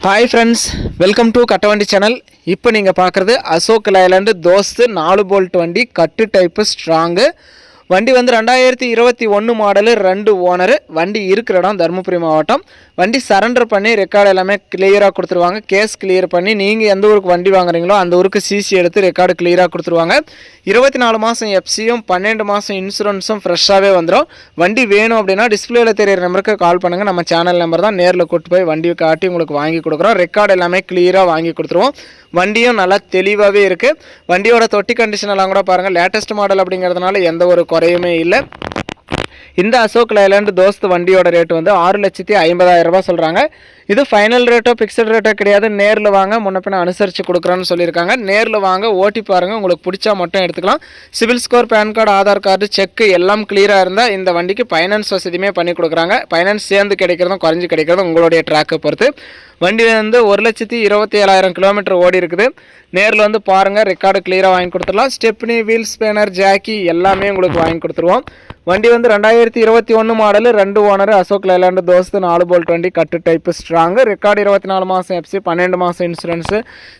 Hi friends, welcome to Kattavandi channel. இப்போ நீங்கள் பார்க்குறது அசோக் லைலாண்டு தோஸ்து 4 போல்ட் வண்டி, கட்டு டைப்பு, ஸ்ட்ராங்கு வண்டி வந்து 2021 மாடலு, 2 ஓனரு. வண்டி இருக்கிற இடம் தருமபுரி மாவட்டம். வண்டி சரண்டர் பண்ணி ரெக்கார்டு எல்லாமே கிளியராக கொடுத்துருவாங்க. கேஸ் கிளியர் பண்ணி நீங்கள் எந்த ஊருக்கு வண்டி வாங்குறீங்களோ அந்த ஊருக்கு சிசி எடுத்து ரெக்கார்டு கிளியராக கொடுத்துருவாங்க. 24 மாதம் எஃப்சியும் 12 மாதம் இன்சூரன்ஸும் ஃப்ரெஷ்ஷாகவே வந்துடும். வண்டி வேணும் அப்படின்னா டிஸ்பிளேல தெரியிற நம்பருக்கு கால் பண்ணுங்கள். நம்ம சேனல் நம்பர் தான். நேரில் கூட்டு போய் வண்டியை காட்டி உங்களுக்கு வாங்கி கொடுக்குறோம். ரெக்கார்டு எல்லாமே கிளியராக வாங்கி கொடுத்துருவோம். வண்டியும் நல்லா தெளிவாகவே இருக்குது. வண்டியோட தொட்டி கண்டிஷன் எல்லாம் கூட பாருங்கள். லேட்டஸ்ட் மாடல் அப்படிங்கிறதுனால எந்த ஒரு குறையுமே இல்லை. இந்த அசோக் லைலாண்டு தோஸ்து வண்டியோட ரேட் வந்து 6,50,000 ரூபாய் சொல்கிறாங்க. இது ஃபைனல் ரேட்டோ ஃபிக்ஸட் ரேட்டோ கிடையாது. நேரில் வாங்க, முன்ன பின்ன அனுசரித்து கொடுக்குறோன்னு சொல்லியிருக்காங்க. நேரில் வாங்க, ஓட்டி பாருங்கள். உங்களுக்கு பிடிச்சா மட்டும் எடுத்துக்கலாம். CIBIL score, PAN card, Aadhaar card, cheque எல்லாம் கிளியராக இருந்தால் இந்த வண்டிக்கு ஃபைனான்ஸ் வசதியுமே பண்ணி கொடுக்குறாங்க. ஃபைனான்ஸ் சேர்ந்து கிடைக்கிறதும் குறைஞ்சி கிடைக்கிறதும் உங்களுடைய ட்ராக்கை பொறுத்து. வண்டி வந்து 1,27,000 கிலோமீட்டர் ஓடி இருக்குது. நேரில் வந்து பாருங்கள். ரெக்கார்டு கிளியராக வாங்கி கொடுத்துடலாம். ஸ்டெப்னி, வீல் ஸ்பேனர், ஜாக்கி எல்லாமே உங்களுக்கு வாங்கி கொடுத்துருவோம். வண்டி வந்து 2021 model, 2 owner, Ashok Leyland Dost 4 bolt வண்டி, கட்டு டைப்பு, ஸ்ட்ராங்கு. ரெக்கார்டு 24 மாதம் எஃப்சி, 12 மாதம் insurance,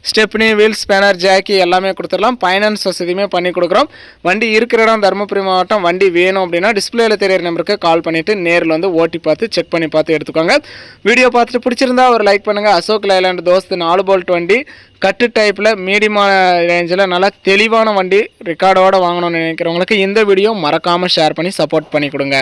stepney, wheel spanner, jack எல்லாமே கொடுத்துடலாம். ஃபைனான்ஸ் வசதியுமே பண்ணி கொடுக்குறோம். வண்டி இருக்கிற இடம் தருமபுரி மாவட்டம். வண்டி வேணும் அப்படின்னா டிஸ்பிளேல தெரியிற நம்பருக்கு கால் பண்ணிவிட்டு நேரில் வந்து ஓட்டி பார்த்து செக் பண்ணி பார்த்து எடுத்துக்கோங்க. வீடியோ பார்த்துட்டு பிடிச்சிருந்தா ஒரு லைக் பண்ணுங்கள். அசோக் லைலாண்டு தோஸ்து 4 போல்ட் வண்டி, கட்டு டைப்பில், மீடியமான ரேஞ்சில் நல்லா தெளிவான வண்டி ரெக்கார்டோடு வாங்கணும்னு நினைக்கிறவங்களுக்கு இந்த வீடியோ மறக்காமல் ஷேர் பண்ணி சப்போர்ட் பண்ணி கொடுங்க.